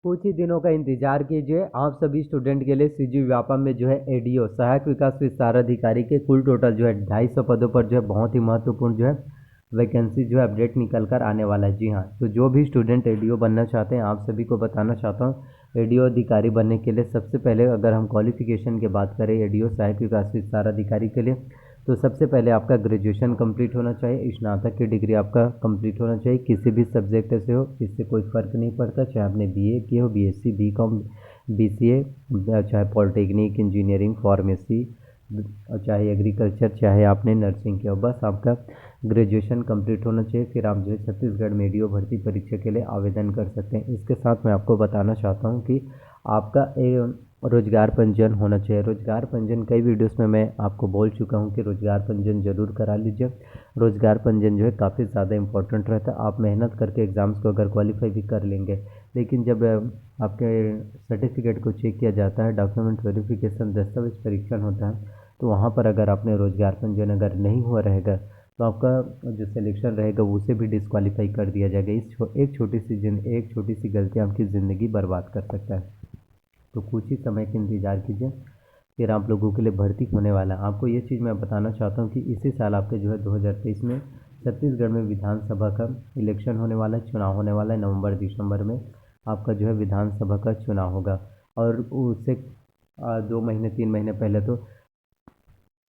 कुछ ही दिनों का इंतजार कीजिए। आप सभी स्टूडेंट के लिए सीजी व्यापम में जो है एडीओ सहायक विकास विस्तार अधिकारी के कुल टोटल जो है 250 पदों पर जो है बहुत ही महत्वपूर्ण जो है वैकेंसी जो है अपडेट निकल कर आने वाला है। जी हाँ, तो जो भी स्टूडेंट एडीओ बनना चाहते हैं आप सभी को बताना चाहता हूँ एडीओ अधिकारी बनने के लिए सबसे पहले अगर हम क्वालिफिकेशन की बात करें एडीओ सहायक विकास विस्तार अधिकारी के लिए, तो सबसे पहले आपका ग्रेजुएशन कंप्लीट होना चाहिए, स्नातक की डिग्री आपका कंप्लीट होना चाहिए किसी भी सब्जेक्ट से हो, इससे कोई फ़र्क नहीं पड़ता, चाहे आपने बीए किया हो, बीएससी, बीकॉम, बीसीए, चाहे पॉलिटेक्निक, इंजीनियरिंग, फार्मेसी, और चाहे एग्रीकल्चर, चाहे आपने नर्सिंग किया हो, बस आपका ग्रेजुएशन कंप्लीट होना चाहिए। फिर आप जो है छत्तीसगढ़ में एडीओ भर्ती परीक्षा के लिए आवेदन कर सकते हैं। इसके साथ मैं आपको बताना चाहता हूँ कि आपका रोजगार पंजीयन होना चाहिए। रोजगार पंजीयन कई वीडियोस में मैं आपको बोल चुका हूँ कि रोजगार पंजीयन जरूर करा लीजिए। रोजगार पंजीयन जो है काफ़ी ज़्यादा इंपॉर्टेंट रहता है। आप मेहनत करके एग्ज़ाम्स को अगर क्वालिफाई भी कर लेंगे, लेकिन जब आपके सर्टिफिकेट को चेक किया जाता है, डॉक्यूमेंट वेरिफिकेशन, दस्तावेज परीक्षण होता है, तो वहाँ पर अगर आपने रोजगार पंजीयन अगर नहीं हुआ रहेगा तो आपका जो सिलेक्शन रहेगा उसे भी डिस्क्वालीफाई कर दिया जाएगा। एक छोटी सी गलती आपकी ज़िंदगी बर्बाद कर सकता है। तो कुछ ही समय का इंतज़ार कीजिए, फिर आप लोगों के लिए भर्ती होने वाला है। आपको ये चीज़ मैं बताना चाहता हूँ कि इसी साल आपके जो है 2023 में छत्तीसगढ़ में विधानसभा का इलेक्शन होने वाला है, चुनाव होने वाला है। नवंबर दिसंबर में आपका जो है विधानसभा का चुनाव होगा, और उससे 2 महीने 3 महीने पहले तो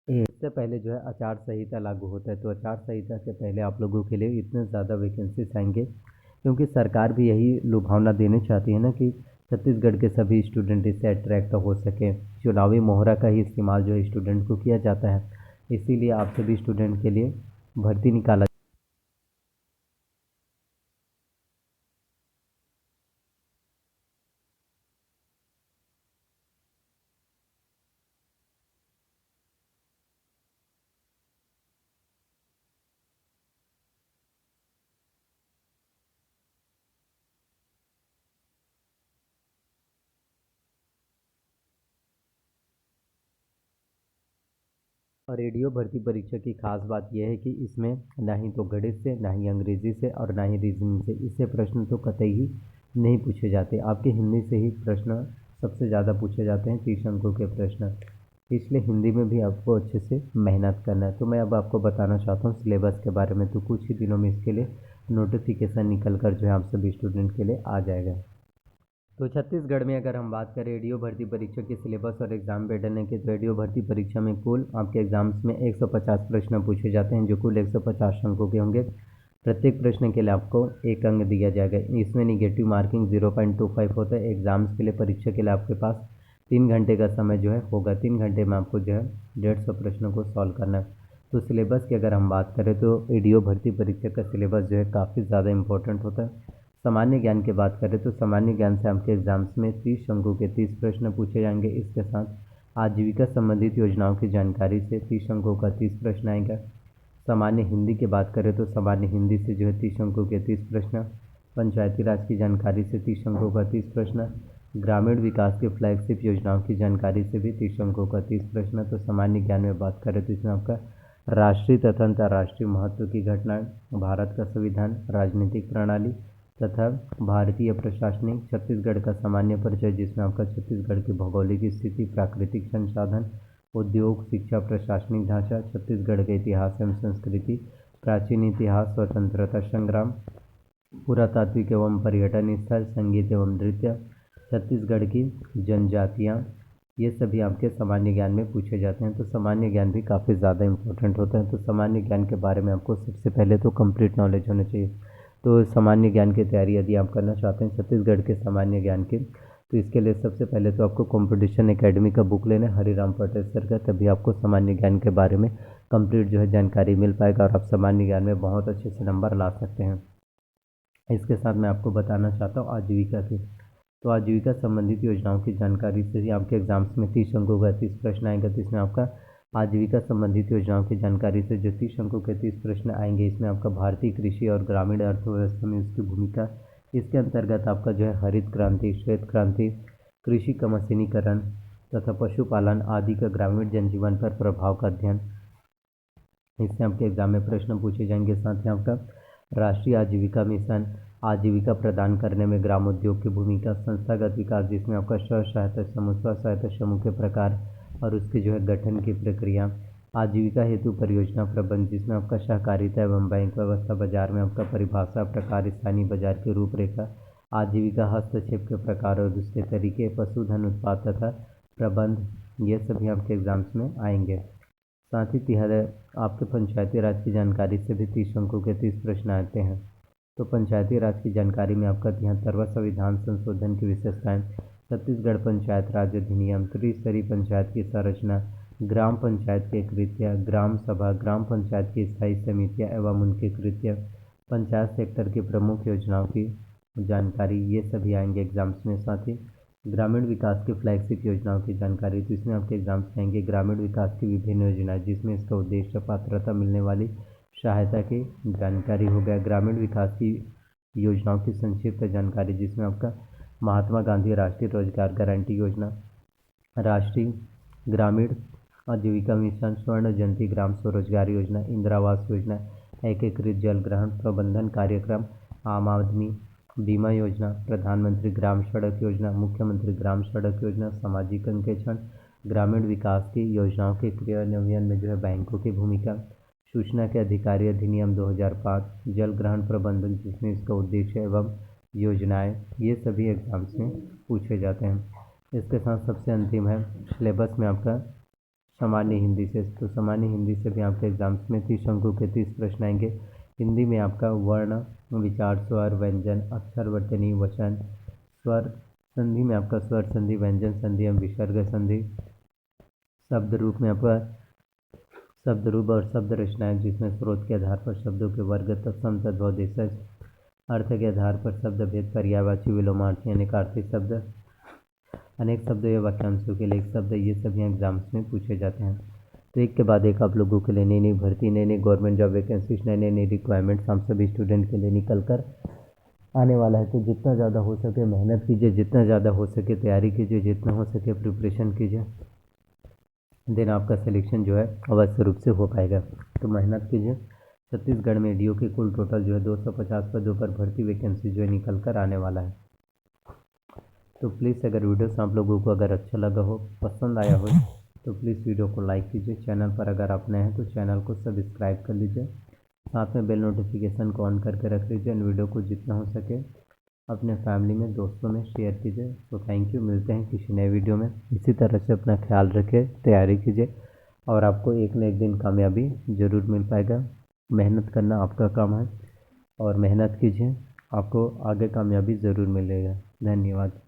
इससे पहले जो है आचार संहिता लागू होता है। तो आचार संहिता से पहले आप लोगों के लिए इतने ज़्यादा वैकेंसीज आएंगे, क्योंकि सरकार भी यही लुभावना देना चाहती है ना कि छत्तीसगढ़ के सभी स्टूडेंट इससे अट्रैक्ट हो सकें। चुनावी मोहरा का ही इस्तेमाल जो है स्टूडेंट को किया जाता है, इसीलिए आप सभी स्टूडेंट के लिए भर्ती निकाला। और रेडियो भर्ती परीक्षा की खास बात यह है कि इसमें ना ही तो गणित से, ना ही अंग्रेजी से, और ना ही रीजनिंग से, इससे प्रश्न तो कतई ही नहीं पूछे जाते। आपके हिंदी से ही प्रश्न सबसे ज़्यादा पूछे जाते हैं, 30 अंकों के प्रश्न, इसलिए हिंदी में भी आपको अच्छे से मेहनत करना है। तो मैं अब आपको बताना चाहता हूँ सिलेबस के बारे में। तो कुछ ही दिनों में इसके लिए नोटिफिकेशन निकल कर जो है आप सभी स्टूडेंट के लिए आ जाएगा। तो छत्तीसगढ़ में अगर हम बात करें रेडियो भर्ती परीक्षा के सिलेबस और एग्ज़ाम पैटर्न की, तो रेडियो भर्ती परीक्षा में कुल आपके एग्ज़ाम्स में 150 प्रश्न पूछे जाते हैं, जो कुल 150 अंकों के होंगे। प्रत्येक प्रश्न के लिए आपको 1 अंक दिया जाएगा। इसमें निगेटिव मार्किंग 0.25 होता है। एग्ज़ाम्स के लिए, परीक्षा के लिए आपके पास 3 घंटे का समय जो है होगा। 3 घंटे में आपको जो है 150 प्रश्नों को सॉल्व करना है। तो सिलेबस की अगर हम बात करें तो रेडियो भर्ती परीक्षा का सिलेबस जो है काफ़ी ज़्यादा इंपॉर्टेंट होता है। सामान्य ज्ञान की बात करें तो सामान्य ज्ञान से आपके एग्जाम्स में 30 अंकों के 30 प्रश्न पूछे जाएंगे। इसके साथ आजीविका संबंधित योजनाओं की जानकारी से 30 अंकों का 30 प्रश्न आएगा। सामान्य हिंदी की बात करें तो सामान्य हिंदी से जो है 30 अंकों के 30 प्रश्न। पंचायती राज की जानकारी से 30 अंकों का 30 प्रश्न। ग्रामीण विकास की फ्लैगशिप योजनाओं की जानकारी से भी 30 अंकों का 30 प्रश्न। तो सामान्य ज्ञान में बात करें तो इसमें आपका राष्ट्रीय तथा अंतर्राष्ट्रीय महत्व की घटनाएं, भारत का संविधान, राजनीतिक प्रणाली तथा भारतीय प्रशासनिक, छत्तीसगढ़ का सामान्य परिचय जिसमें आपका छत्तीसगढ़ की भौगोलिक स्थिति, प्राकृतिक संसाधन, उद्योग, शिक्षा, प्रशासनिक ढांचा, छत्तीसगढ़ के इतिहास एवं संस्कृति, प्राचीन इतिहास, स्वतंत्रता संग्राम, पुरातात्विक एवं पर्यटन स्थल, संगीत एवं नृत्य, छत्तीसगढ़ की जनजातियाँ, ये सभी आपके सामान्य ज्ञान में पूछे जाते हैं। तो सामान्य ज्ञान भी काफ़ी ज़्यादा इंपॉर्टेंट होता है। तो सामान्य ज्ञान के बारे में आपको सबसे पहले तो कंप्लीट नॉलेज होना चाहिए। तो सामान्य ज्ञान की तैयारी यदि आप करना चाहते हैं छत्तीसगढ़ के सामान्य ज्ञान की, तो इसके लिए सबसे पहले तो आपको कंपटीशन एकेडमी का बुक लेना है, हरिराम पटेल सर का, तभी आपको सामान्य ज्ञान के बारे में कंप्लीट जो है जानकारी मिल पाएगा और आप सामान्य ज्ञान में बहुत अच्छे से नंबर ला सकते हैं। इसके साथ मैं आपको बताना चाहता हूँ आजीविका की। तो आजीविका संबंधित योजनाओं की जानकारी से ही आपके एग्जाम्स में 30 अंकों का 30 प्रश्न आएगा। तो इसमें आपका आजीविका संबंधित योजनाओं की जानकारी से जो 30 अंकों के 30 प्रश्न आएंगे, इसमें आपका भारतीय कृषि और ग्रामीण अर्थव्यवस्था में उसकी भूमिका, इसके अंतर्गत आपका जो है हरित क्रांति, श्वेत क्रांति, कृषि का मशीनीकरण तथा पशुपालन आदि का ग्रामीण जनजीवन पर प्रभाव का अध्ययन, इससे आपके एग्जाम में प्रश्न पूछे जाएंगे। साथ ही आपका राष्ट्रीय आजीविका मिशन, आजीविका प्रदान करने में ग्रामोद्योग की भूमिका, संस्थागत विकास जिसमें आपका स्व सहायता समूह, स्व सहायता समूह के प्रकार और उसके जो है गठन की प्रक्रिया, आजीविका हेतु परियोजना प्रबंध जिसमें आपका सहकारिता एवं बैंक व्यवस्था, बाजार में आपका परिभाषा प्रकार, स्थानीय बाजार की रूपरेखा, आजीविका हस्तक्षेप के प्रकार और उसके तरीके, पशुधन उत्पाद तथा प्रबंध, ये सभी आपके एग्जाम्स में आएंगे। साथ ही आपके पंचायती राज की जानकारी से भी 30 अंकों के 30 प्रश्न आते हैं। तो पंचायती राज की जानकारी में आपका 73वां संविधान संशोधन की विशेषताएं, छत्तीसगढ़ पंचायत राज अधिनियम, त्रिस्तरीय पंचायत की संरचना, ग्राम पंचायत के कृत्य, ग्राम सभा, ग्राम पंचायत की स्थायी समितियां एवं उनके कृत्य, पंचायत सेक्टर की प्रमुख योजनाओं की जानकारी, ये सभी आएंगे एग्जाम्स में। साथ ही ग्रामीण विकास की फ्लैगशिप योजनाओं की जानकारी, तो इसमें आपके एग्जाम्स में आएंगे ग्रामीण विकास की विभिन्न योजनाएं जिसमें इसका उद्देश्य पात्रता मिलने वाली सहायता की जानकारी हो गया, ग्रामीण विकास की योजनाओं की संक्षिप्त जानकारी जिसमें आपका महात्मा गांधी राष्ट्रीय रोजगार गारंटी योजना, राष्ट्रीय ग्रामीण आजीविका मिशन, स्वर्ण जयंती ग्राम स्वरोजगार योजना, इंदिरा आवास योजना, एकीकृत जल ग्रहण प्रबंधन कार्यक्रम, आम आदमी बीमा योजना, प्रधानमंत्री ग्राम सड़क योजना, मुख्यमंत्री ग्राम सड़क योजना, सामाजिक अंकेक्षण, ग्रामीण विकास की योजनाओं के क्रियान्वयन में जो है बैंकों की भूमिका, सूचना के अधिकारी अधिनियम 2005, जल ग्रहण प्रबंधन जिसमें इसका उद्देश्य एवं योजनाएं, ये सभी एग्जाम्स में पूछे जाते हैं। इसके साथ सबसे अंतिम है सिलेबस में आपका सामान्य हिंदी से, तो सामान्य हिंदी से भी आपके एग्जाम्स में 30 अंकों के 30 प्रश्न आएंगे। हिंदी में आपका वर्ण विचार स्वर व्यंजन अक्षर वर्तनी वचन, स्वर संधि में आपका स्वर संधि व्यंजन संधि एवं विसर्ग संधि, शब्द रूप में आपका शब्द रूप और शब्द रचनाएं जिसमें स्रोत के आधार पर शब्दों के वर्ग तत्सम तद्भव देशज, अर्थ के आधार पर शब्द भेद पर्यायवाची विलोमार्थी अनेकार्थी शब्द, अनेक शब्दों या वाक्यांशों के लिए एक शब्द, ये सभी एग्जाम्स में पूछे जाते हैं। तो एक के बाद एक आप लोगों के लिए नई नई भर्ती, नई नई गवर्नमेंट जॉब वैकेंसीज, नई नई रिक्वायरमेंट्स हम सभी स्टूडेंट के लिए निकल कर आने वाला है। तो जितना ज़्यादा हो सके मेहनत कीजिए, जितना ज़्यादा हो सके तैयारी कीजिए, जितना हो सके प्रिपरेशन कीजिए, देन आपका सिलेक्शन जो है अवश्य रूप से हो पाएगा। तो मेहनत कीजिए। छत्तीसगढ़ में डीओ की कुल टोटल जो है 250 पदों पर भर्ती वैकेंसी जो है निकल कर आने वाला है। तो प्लीज़ अगर वीडियोस आप लोगों को अगर अच्छा लगा हो, पसंद आया हो, तो प्लीज़ वीडियो को लाइक कीजिए। चैनल पर अगर आप नए हैं तो चैनल को सब्सक्राइब कर लीजिए, साथ में बेल नोटिफिकेशन को ऑन करके रख लीजिए। इन वीडियो को जितना हो सके अपने फैमिली में, दोस्तों में शेयर कीजिए। तो थैंक यू, मिलते हैं किसी नए वीडियो में। इसी तरह से अपना ख्याल रखें, तैयारी कीजिए और आपको एक न एक दिन कामयाबी ज़रूर मिल पाएगा। मेहनत करना आपका काम है और मेहनत कीजिए, आपको आगे कामयाबी ज़रूर मिलेगा। धन्यवाद।